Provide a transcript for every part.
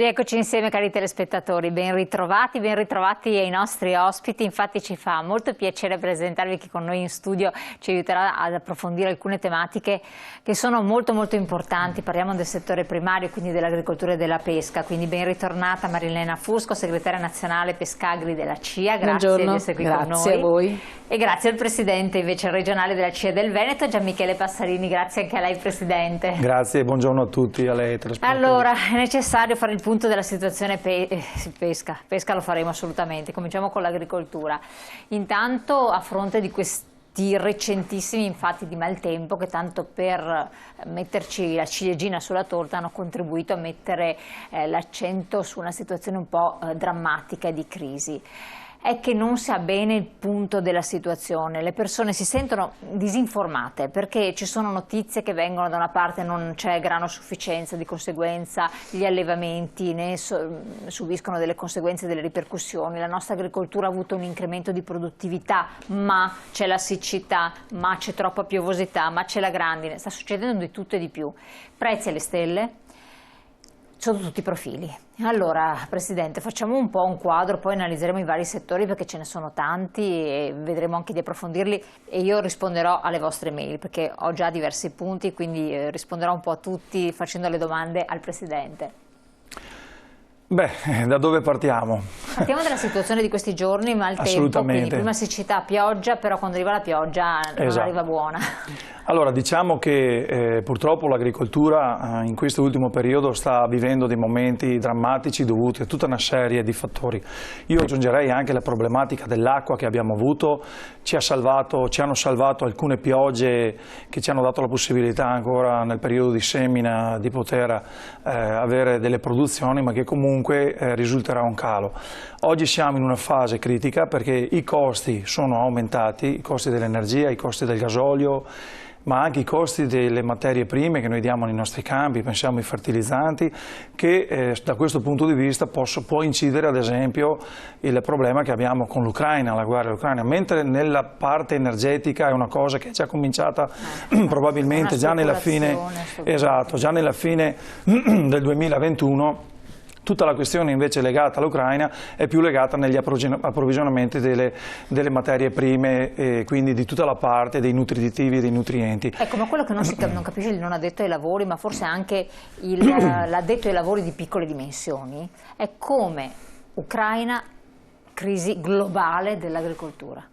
Rieccoci insieme, cari telespettatori, ben ritrovati ai nostri ospiti. Infatti ci fa molto piacere presentarvi chi con noi in studio ci aiuterà ad approfondire alcune tematiche che sono molto importanti. Parliamo del settore primario, quindi dell'agricoltura e della pesca. Quindi ben ritornata Marilena Fusco, segretaria nazionale Pescagri della CIA. Grazie di essere qui con noi. Grazie a voi. E grazie al presidente invece regionale della CIA del Veneto, Gianmichele Passarini. Grazie anche a lei, presidente. Grazie e buongiorno a tutti, a lei telespettatori. Allora, è necessario fare il punto della situazione pesca lo faremo assolutamente. Cominciamo con l'agricoltura. Intanto, a fronte di questi recentissimi infatti di maltempo che tanto per metterci la ciliegina sulla torta hanno contribuito a mettere l'accento su una situazione un po' drammatica e di crisi. È che non si ha bene il punto della situazione, le persone si sentono disinformate perché ci sono notizie che vengono da una parte, non c'è grano a sufficienza, di conseguenza gli allevamenti ne subiscono delle conseguenze, delle ripercussioni, la nostra agricoltura ha avuto un incremento di produttività, ma c'è la siccità, ma c'è troppa piovosità, ma c'è la grandine, sta succedendo di tutto e di più, prezzi alle stelle sotto tutti i profili. Allora, Presidente, facciamo un po' un quadro, poi analizzeremo i vari settori perché ce ne sono tanti e vedremo anche di approfondirli e io risponderò alle vostre mail perché ho già diversi punti, quindi risponderò un po' a tutti facendo le domande al Presidente. Beh, da dove partiamo? Partiamo dalla situazione di questi giorni, maltempo, quindi prima siccità, pioggia, però quando arriva la pioggia non arriva buona. Allora, diciamo che purtroppo l'agricoltura in questo ultimo periodo sta vivendo dei momenti drammatici dovuti a tutta una serie di fattori. Io aggiungerei anche la problematica dell'acqua che abbiamo avuto, ci hanno salvato alcune piogge che ci hanno dato la possibilità ancora nel periodo di semina di poter avere delle produzioni, ma che comunque risulterà un calo. Oggi siamo in una fase critica perché i costi sono aumentati, i costi dell'energia, i costi del gasolio, ma anche i costi delle materie prime che noi diamo nei nostri campi, pensiamo ai fertilizzanti, che da questo punto di vista può incidere ad esempio il problema che abbiamo con l'Ucraina, la guerra dell'Ucraina, mentre nella parte energetica è una cosa che è già cominciata probabilmente già nella fine del 2021. Tutta la questione invece legata all'Ucraina è più legata negli approvvigionamenti delle materie prime e quindi di tutta la parte dei nutrititivi e dei nutrienti. Ecco, ma quello che non capisce il non addetto ai lavori, ma forse anche l'addetto ai lavori di piccole dimensioni, è come Ucraina, crisi globale dell'agricoltura.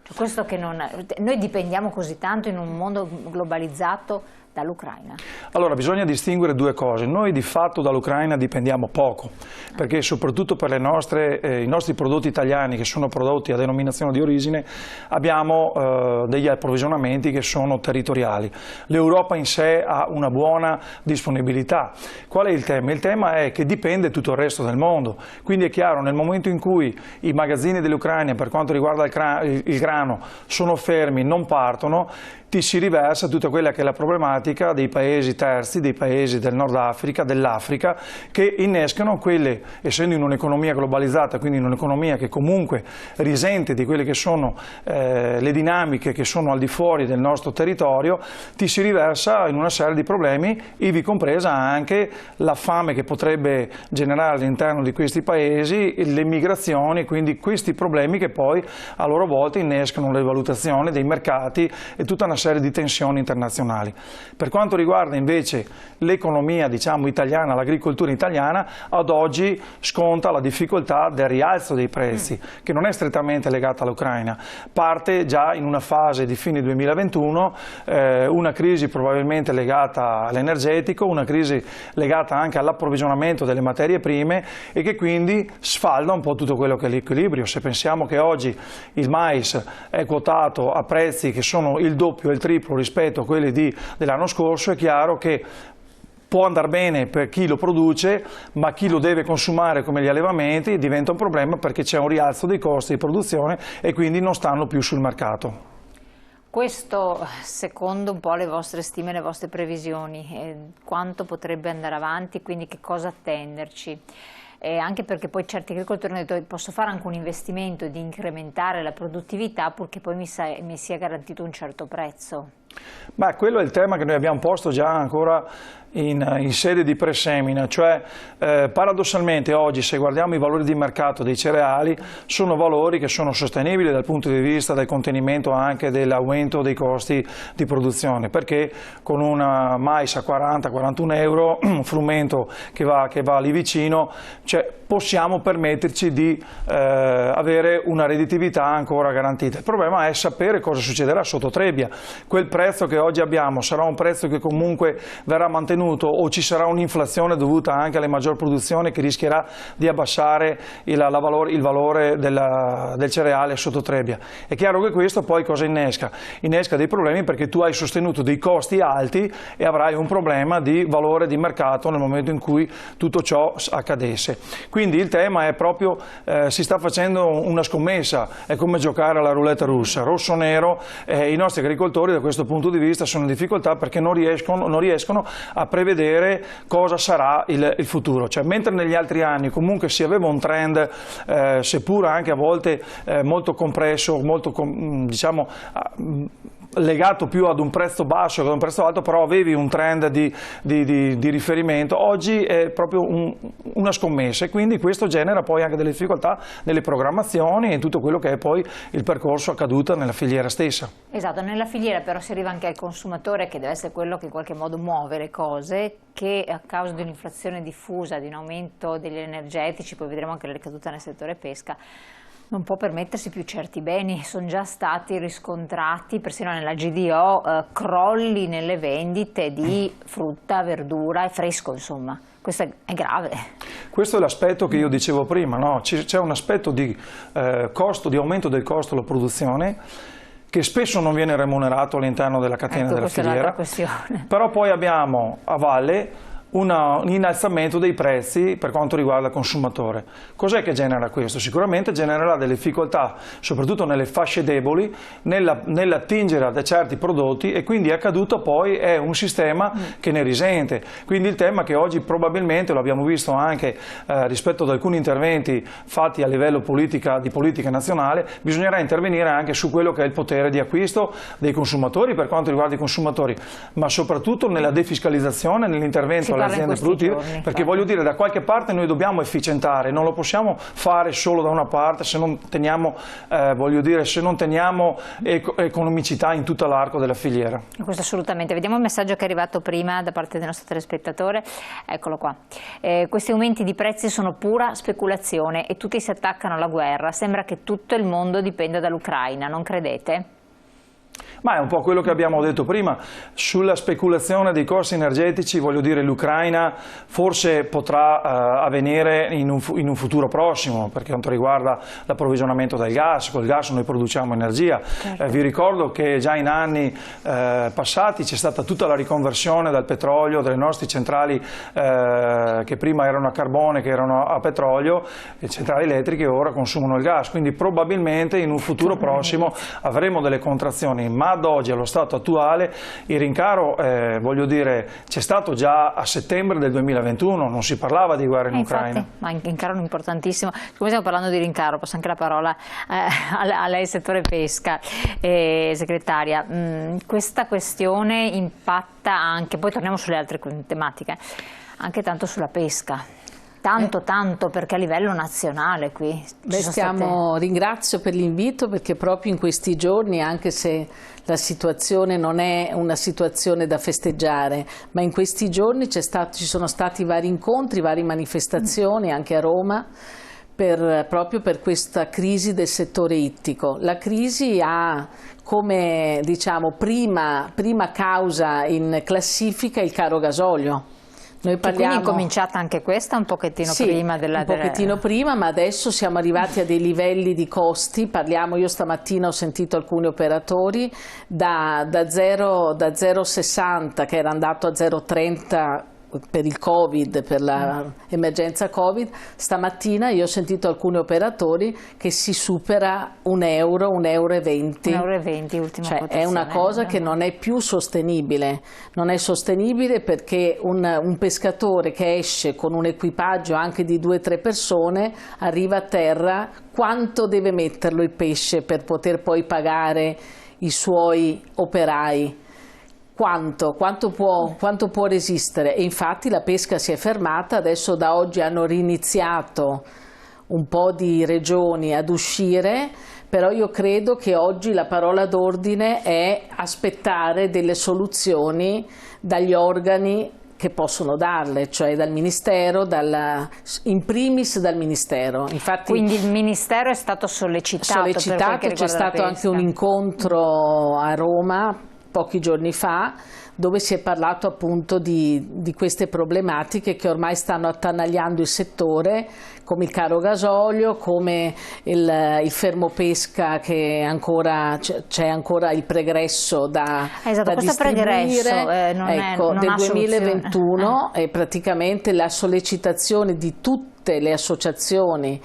Cioè, questo che noi dipendiamo così tanto in un mondo globalizzato dall'Ucraina. Allora bisogna distinguere due cose. Noi di fatto dall'Ucraina dipendiamo poco, perché soprattutto per i nostri prodotti italiani che sono prodotti a denominazione di origine abbiamo degli approvvigionamenti che sono territoriali. L'Europa in sé ha una buona disponibilità. Qual è il tema? Il tema è che dipende tutto il resto del mondo, quindi è chiaro nel momento in cui i magazzini dell'Ucraina per quanto riguarda il grano sono fermi, non partono, ti si riversa tutta quella che è la problematica dei paesi terzi, dei paesi del Nord Africa, dell'Africa, che innescano quelle, essendo in un'economia globalizzata, quindi in un'economia che comunque risente di quelle che sono le dinamiche che sono al di fuori del nostro territorio, ti si riversa in una serie di problemi, ivi compresa anche la fame che potrebbe generare all'interno di questi paesi, le migrazioni, quindi questi problemi che poi a loro volta innescano le valutazioni dei mercati e tutta una serie di tensioni internazionali. Per quanto riguarda invece l'economia italiana, l'agricoltura italiana, ad oggi sconta la difficoltà del rialzo dei prezzi, che non è strettamente legata all'Ucraina, parte già in una fase di fine 2021, una crisi probabilmente legata all'energetico, una crisi legata anche all'approvvigionamento delle materie prime e che quindi sfalda un po' tutto quello che è l'equilibrio. Se pensiamo che oggi il mais è quotato a prezzi che sono il doppio e il triplo rispetto a quelli dell'anno scorso, è chiaro che può andare bene per chi lo produce, ma chi lo deve consumare come gli allevamenti diventa un problema perché c'è un rialzo dei costi di produzione e quindi non stanno più sul mercato. Questo secondo un po' le vostre stime, le vostre previsioni, quanto potrebbe andare avanti, quindi che cosa attenderci? Anche perché poi certi agricoltori hanno detto posso fare anche un investimento di incrementare la produttività purché poi mi sia garantito un certo prezzo. Ma quello è il tema che noi abbiamo posto già ancora in sede di presemina, cioè paradossalmente oggi, se guardiamo i valori di mercato dei cereali, sono valori che sono sostenibili dal punto di vista del contenimento anche dell'aumento dei costi di produzione, perché con una mais a 40-41 euro, un frumento che va lì vicino, cioè possiamo permetterci di avere una redditività ancora garantita. Il problema è sapere cosa succederà sotto Trebbia. Quel prezzo che oggi abbiamo sarà un prezzo che comunque verrà mantenuto o ci sarà un'inflazione dovuta anche alle maggior produzione che rischierà di abbassare il valore del cereale sotto Trebbia. È chiaro che questo poi cosa innesca? Innesca dei problemi perché tu hai sostenuto dei costi alti e avrai un problema di valore di mercato nel momento in cui tutto ciò accadesse. Quindi il tema è proprio, si sta facendo una scommessa, è come giocare alla roulette russa, rosso-nero, i nostri agricoltori da questo punto di vista sono in difficoltà perché non riescono a prevedere cosa sarà il futuro. Cioè, mentre negli altri anni comunque si aveva un trend, seppur anche a volte molto compresso, molto diciamo legato più ad un prezzo basso che ad un prezzo alto, però avevi un trend di riferimento. Oggi è proprio una scommessa e quindi questo genera poi anche delle difficoltà nelle programmazioni e tutto quello che è poi il percorso accaduto nella filiera stessa. Esatto, nella filiera però si arriva anche al consumatore, che deve essere quello che in qualche modo muove le cose, che a causa di un'inflazione diffusa, di un aumento degli energetici, poi vedremo anche le ricadute nel settore pesca, non può permettersi più certi beni. Sono già stati riscontrati, persino nella GDO, crolli nelle vendite di frutta, verdura e fresco, insomma. Questo è grave. Questo è l'aspetto che io dicevo prima, no? C'è un aspetto di costo, di aumento del costo della produzione, che spesso non viene remunerato all'interno della catena della filiera, però poi abbiamo a valle un innalzamento dei prezzi per quanto riguarda il consumatore. Cos'è che genera questo? Sicuramente genererà delle difficoltà, soprattutto nelle fasce deboli, nell'attingere a certi prodotti e quindi accaduto poi è un sistema che ne risente. Quindi il tema che oggi probabilmente, lo abbiamo visto anche rispetto ad alcuni interventi fatti a livello di politica nazionale, bisognerà intervenire anche su quello che è il potere di acquisto dei consumatori per quanto riguarda i consumatori, ma soprattutto nella defiscalizzazione, nell'intervento alle aziende produttive, perché voglio dire, da qualche parte noi dobbiamo efficientare, non lo possiamo fare solo da una parte se non teniamo, se non teniamo economicità in tutto l'arco della filiera. Questo assolutamente. Vediamo il messaggio che è arrivato prima da parte del nostro telespettatore, eccolo qua. Questi aumenti di prezzi sono pura speculazione e tutti si attaccano alla guerra, sembra che tutto il mondo dipenda dall'Ucraina, non credete? Ma è un po' quello che abbiamo detto prima, sulla speculazione dei costi energetici, voglio dire, l'Ucraina forse potrà avvenire in un futuro prossimo, per quanto riguarda l'approvvigionamento del gas. Col gas noi produciamo energia. Certo. Vi ricordo che già in anni passati c'è stata tutta la riconversione dal petrolio, delle nostre centrali che prima erano a carbone, che erano a petrolio, le centrali elettriche ora consumano il gas, quindi probabilmente in un futuro prossimo avremo delle contrazioni. Ma ad oggi, allo stato attuale, il rincaro, voglio dire, c'è stato già a settembre del 2021, non si parlava di guerra in Ucraina. Ma un rincaro importantissimo. Come stiamo parlando di rincaro, passo anche la parola a lei, settore pesca, segretaria. Questa questione impatta anche, poi torniamo sulle altre tematiche, anche tanto sulla pesca. Tanto perché a livello nazionale qui ringrazio per l'invito, perché proprio in questi giorni, anche se la situazione non è una situazione da festeggiare, ma in questi giorni ci sono stati vari incontri, varie manifestazioni anche a Roma proprio per questa crisi del settore ittico. La crisi ha come, diciamo, prima causa in classifica il caro gasolio. Quindi è cominciata anche questa un pochettino prima un pochettino prima, ma adesso siamo arrivati a dei livelli di costi. Io stamattina ho sentito alcuni operatori da 0,60 che era andato a 0,30 per il Covid, per l'emergenza Covid. Stamattina io ho sentito alcuni operatori che si supera €1, €1,20. €1,20 ultima quotazione. È una cosa che non è più sostenibile. Non è sostenibile perché un pescatore che esce con un equipaggio anche di 2-3 persone arriva a terra, quanto deve metterlo il pesce per poter poi pagare i suoi operai? quanto può resistere? E infatti la pesca si è fermata, adesso da oggi hanno riniziato un po' di regioni ad uscire, però io credo che oggi la parola d'ordine è aspettare delle soluzioni dagli organi che possono darle, cioè dal Ministero, in primis dal Ministero. Infatti, quindi il Ministero è stato sollecitato, c'è stato anche un incontro a Roma pochi giorni fa, dove si è parlato appunto di queste problematiche che ormai stanno attanagliando il settore, come il caro gasolio, come il fermo pesca, che c'è ancora il pregresso da questo distribuire. Non del ha 2021 è praticamente la sollecitazione di tutte le associazioni.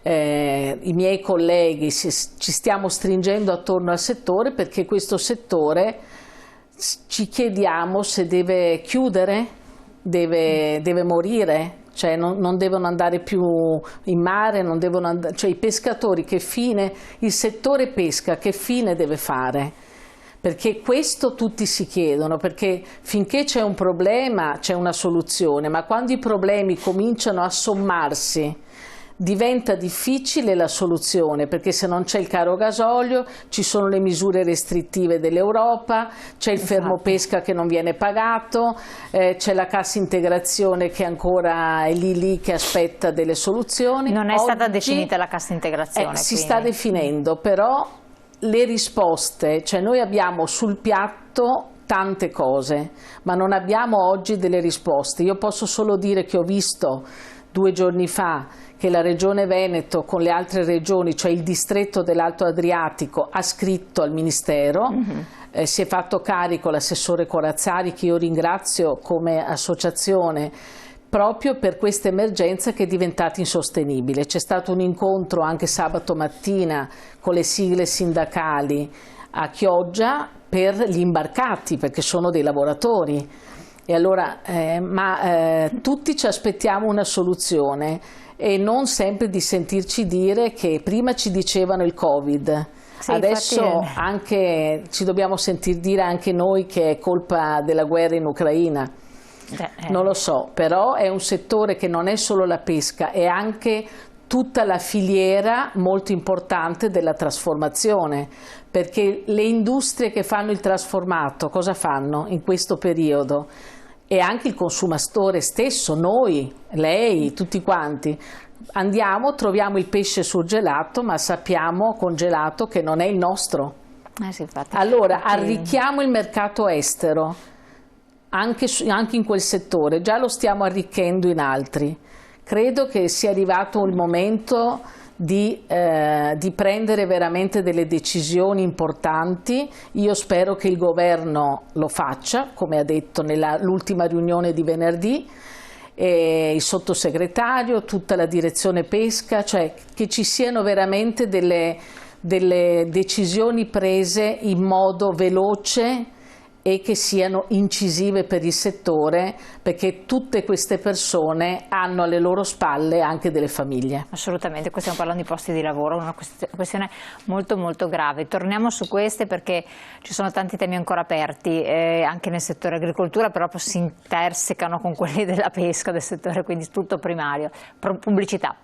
I miei colleghi ci stiamo stringendo attorno al settore, perché questo settore ci chiediamo se deve chiudere, deve morire, cioè non devono andare più in mare, non devono cioè i pescatori il settore pesca che fine deve fare? Perché questo tutti si chiedono, perché finché c'è un problema c'è una soluzione, ma quando i problemi cominciano a sommarsi diventa difficile la soluzione, perché se non c'è il caro gasolio ci sono le misure restrittive dell'Europa, c'è il fermo pesca che non viene pagato, c'è la cassa integrazione che ancora è lì che aspetta delle soluzioni. Non è stata definita la cassa integrazione. Si sta definendo, però le risposte, cioè noi abbiamo sul piatto tante cose, ma non abbiamo oggi delle risposte. Io posso solo dire che ho visto 2 giorni fa che la Regione Veneto con le altre regioni, cioè il distretto dell'Alto Adriatico, ha scritto al Ministero, si è fatto carico l'assessore Corazzari, che io ringrazio come associazione, proprio per questa emergenza che è diventata insostenibile. C'è stato un incontro anche sabato mattina con le sigle sindacali a Chioggia per gli imbarcati, perché sono dei lavoratori. E allora, tutti ci aspettiamo una soluzione e non sempre di sentirci dire che prima ci dicevano il Covid, adesso anche ci dobbiamo sentir dire anche noi che è colpa della guerra in Ucraina. Non lo so, però è un settore che non è solo la pesca, è anche tutta la filiera molto importante della trasformazione, perché le industrie che fanno il trasformato cosa fanno in questo periodo? E anche il consumatore stesso, noi, lei, tutti quanti, andiamo, troviamo il pesce surgelato, ma sappiamo congelato che non è il nostro. Allora arricchiamo il mercato estero, anche in quel settore, già lo stiamo arricchendo in altri. Credo che sia arrivato il momento di prendere veramente delle decisioni importanti. Io spero che il governo lo faccia, come ha detto nell'ultima riunione di venerdì, il sottosegretario, tutta la direzione pesca, cioè che ci siano veramente delle decisioni prese in modo veloce e che siano incisive per il settore, perché tutte queste persone hanno alle loro spalle anche delle famiglie. Assolutamente, qui stiamo parlando di posti di lavoro, una questione molto molto grave. Torniamo su queste perché ci sono tanti temi ancora aperti, anche nel settore agricoltura, però si intersecano con quelli della pesca, del settore quindi tutto primario. Pubblicità.